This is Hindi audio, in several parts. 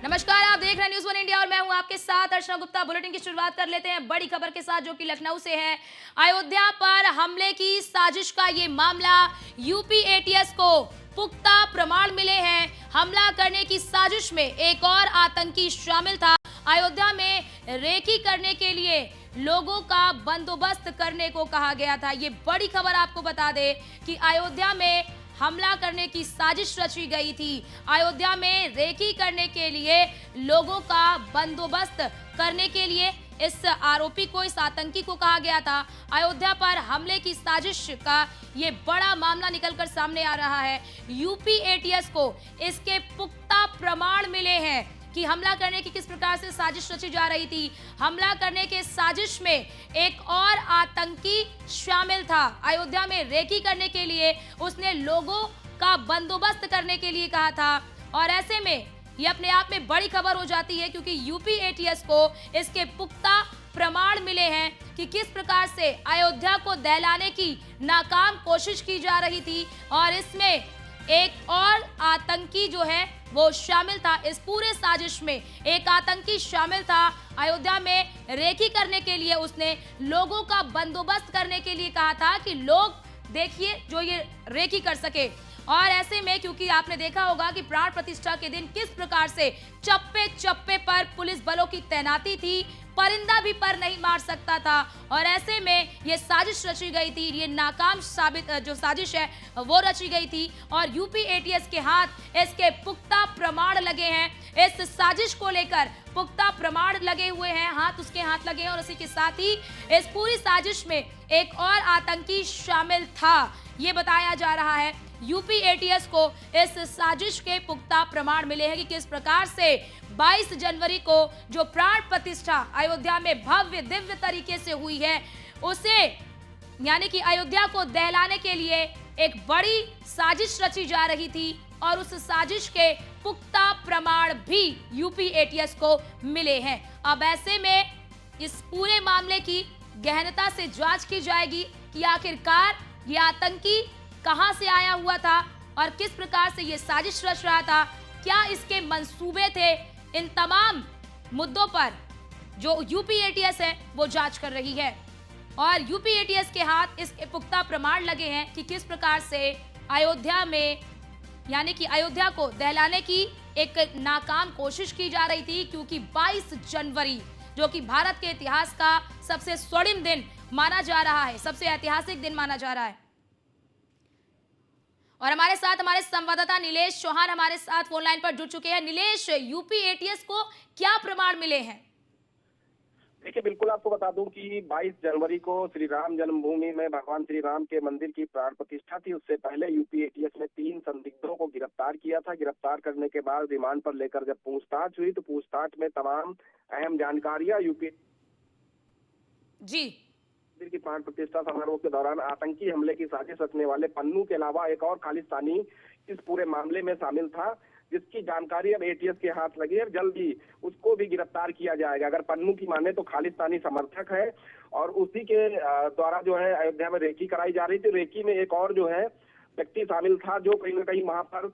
नमस्कार, आप देख रहे हैं न्यूज़ वन इंडिया और मैं हूं आपके साथ अर्चना गुप्ता। बुलेटिन की शुरुआत कर लेते हैं बड़ी खबर के साथ जो कि लखनऊ से है। अयोध्या पर हमले की साजिश का ये मामला, यूपी एटीएस को पुख्ता प्रमाण मिले हैं। हमला करने की साजिश में एक और आतंकी शामिल था। अयोध्या में रेकी करने के लिए लोगों का बंदोबस्त करने को कहा गया था। ये बड़ी खबर आपको बता दे कि अयोध्या में हमला करने की साजिश रची गई थी। अयोध्या में रेकी करने के लिए लोगों का बंदोबस्त करने के लिए इस आरोपी को, इस आतंकी को कहा गया था। अयोध्या पर हमले की साजिश का ये बड़ा मामला निकलकर सामने आ रहा है। यूपी एटीएस को इसके पुख्ता प्रमाण मिले हैं कि हमला करने की किस प्रकार से साजिश रची जा रही थी। हमला करने के साजिश में एक और आतंकी शामिल था। अयोध्या में रेकी करने के लिए उसने लोगों का बंदोबस्त करने के लिए कहा था और ऐसे में ये अपने आप में बड़ी खबर हो जाती है क्योंकि यूपी एटीएस को इसके पुख्ता प्रमाण मिले हैं कि किस प्रकार से अयोध्या को दहलाने की नाकाम कोशिश की जा रही थी और इसमें एक और आतंकी जो है वो शामिल था। इस पूरे साजिश में एक आतंकी शामिल था। अयोध्या में रेकी करने के लिए उसने लोगों का बंदोबस्त करने के लिए कहा था कि लोग देखिए जो ये रेकी कर सके। और ऐसे में क्योंकि आपने देखा होगा कि प्राण प्रतिष्ठा के दिन किस प्रकार से चप्पे चप्पे पर पुलिस बलों की तैनाती थी, परिंदा भी पर नहीं मार सकता था और ऐसे में ये साजिश रची गई थी। ये नाकाम साबित जो साजिश है वो रची गई थी और यूपी एटीएस के हाथ इसके पुख्ता प्रमाण लगे हैं। इस साजिश को लेकर पुख्ता प्रमाण लगे हुए हैं, हाथ उसके हाथ लगे हैं और इसी के साथ ही इस पूरी साजिश में एक और आतंकी शामिल था, ये बताया जा रहा है। यूपी एटीएस को इस साजिश के पुख्ता प्रमाण मिले हैं कि किस प्रकार से 22 जनवरी को जो प्राण प्रतिष्ठा अयोध्या में भव्य दिव्य तरीके से हुई है, उसे यानी कि अयोध्या को दहलाने के लिए एक बड़ी साजिश रची जा रही थी और उस साजिश के पुख्ता प्रमाण भी यूपी एटीएस को मिले हैं। अब ऐसे में इस पूरे मामले की गहनता से जांच की जाएगी कि आखिरकार ये आतंकी कहां से आया हुआ था और किस प्रकार से ये साजिश रच रहा था, क्या इसके मंसूबे थे। इन तमाम मुद्दों पर जो यूपी एटीएस है वो जांच कर रही है और यूपी एटीएस के हाथ इसके पुख्ता प्रमाण लगे हैं कि किस प्रकार से अयोध्या में यानी कि अयोध्या को दहलाने की एक नाकाम कोशिश की जा रही थी क्योंकि 22 जनवरी जो कि भारत के इतिहास का सबसे स्वर्णिम दिन माना जा रहा है, सबसे ऐतिहासिक दिन माना जा रहा है। और हमारे साथ हमारे संवाददाता नीलेश चौहान हमारे साथ फोन लाइन पर जुड़ चुके हैं। नीलेश, यूपी एटीएस को क्या प्रमाण मिले हैं? देखिए, बिल्कुल आपको बता दूं कि 22 जनवरी को श्री राम जन्मभूमि में भगवान श्री राम के मंदिर की प्राण प्रतिष्ठा थी। उससे पहले यूपी एटीएस ने 3 संदिग्धों को गिरफ्तार किया था। गिरफ्तार करने के बाद रिमांड पर लेकर जब पूछताछ हुई तो पूछताछ में तमाम अहम जानकारियां यूपी जी मंदिर की प्राण प्रतिष्ठा समारोह के दौरान आतंकी हमले की साजिश रचने वाले पन्नू के अलावा एक और खालिस्तानी इस पूरे मामले में शामिल था, जिसकी जानकारी अब एटीएस के हाथ लगी है। जल्द ही उसको भी गिरफ्तार किया जाएगा। अगर पन्नू की माने तो खालिस्तानी समर्थक है और उसी के द्वारा जो है अयोध्या में रेकी कराई जा रही थी। रेकी में एक और जो है व्यक्ति शामिल था जो कहीं ना कहीं वहां पर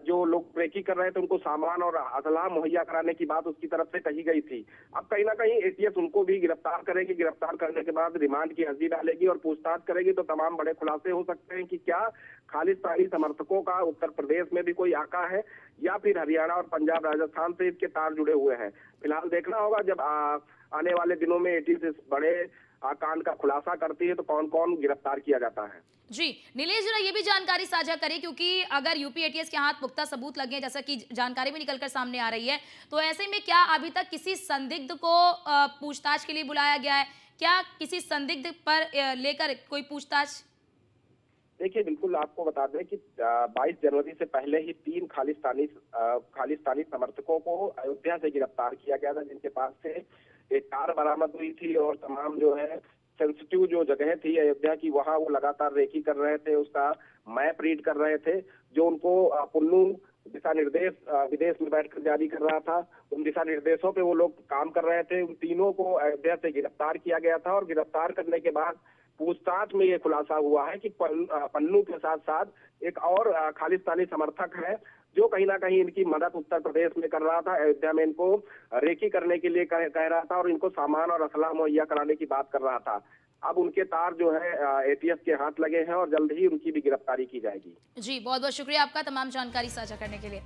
जो लोग रेकी कर रहे थे उनको सामान और असलाह मुहैया कराने की बात उसकी तरफ से कही गई थी। अब कहीं ना कहीं एटीएस उनको भी गिरफ्तार करेगी। गिरफ्तार करने के बाद रिमांड की अर्जी डालेगी और पूछताछ करेगी तो तमाम बड़े खुलासे हो सकते हैं कि क्या खालिस्तानी समर्थकों का उत्तर प्रदेश में भी कोई आका है या फिर हरियाणा और पंजाब राजस्थान से इसके तार जुड़े हुए हैं। फिलहाल देखना होगा जब आने वाले दिनों में एटीएस इस बड़े कांड का खुलासा करती है तो कौन कौन गिरफ्तार किया जाता है। जी नीलेश, जरा ये भी जानकारी साझा करें क्योंकि अगर यूपी एटीएस के हाथ पुख्ता सबूत लगे जैसा कि जानकारी भी निकलकर सामने आ रही है, तो ऐसे में क्या अभी तक किसी संदिग्ध को पूछताछ के लिए बुलाया गया है? क्या किसी संदिग्ध पर लेकर कोई पूछताछ? देखिए, बिल्कुल आपको बता दें कि 22 जनवरी से पहले ही 3 खालिस्तानी समर्थकों को अयोध्या से गिरफ्तार किया गया था, जिनके पास से एक कार बरामद हुई थी और तमाम जो है सेंसिटिव जो जगह थी अयोध्या की वहां वो लगातार रेकी कर रहे थे, उसका मैप रीड कर रहे थे जो उनको पुन्नू दिशा निर्देश विदेश में बैठकर जारी कर रहा था। उन दिशा निर्देशों पे वो लोग काम कर रहे थे। उन तीनों को अयोध्या से गिरफ्तार किया गया था और गिरफ्तार करने के बाद पूछताछ में ये खुलासा हुआ है कि पन्नू के साथ साथ एक और खालिस्तानी समर्थक है जो कहीं ना कहीं इनकी मदद उत्तर प्रदेश में कर रहा था, अयोध्या में इनको रेकी करने के लिए कह रहा था और इनको सामान और असला मुहैया कराने की बात कर रहा था। अब उनके तार जो है एटीएस के हाथ लगे हैं और जल्द ही उनकी भी गिरफ्तारी की जाएगी। जी, बहुत बहुत शुक्रिया आपका तमाम जानकारी साझा करने के लिए।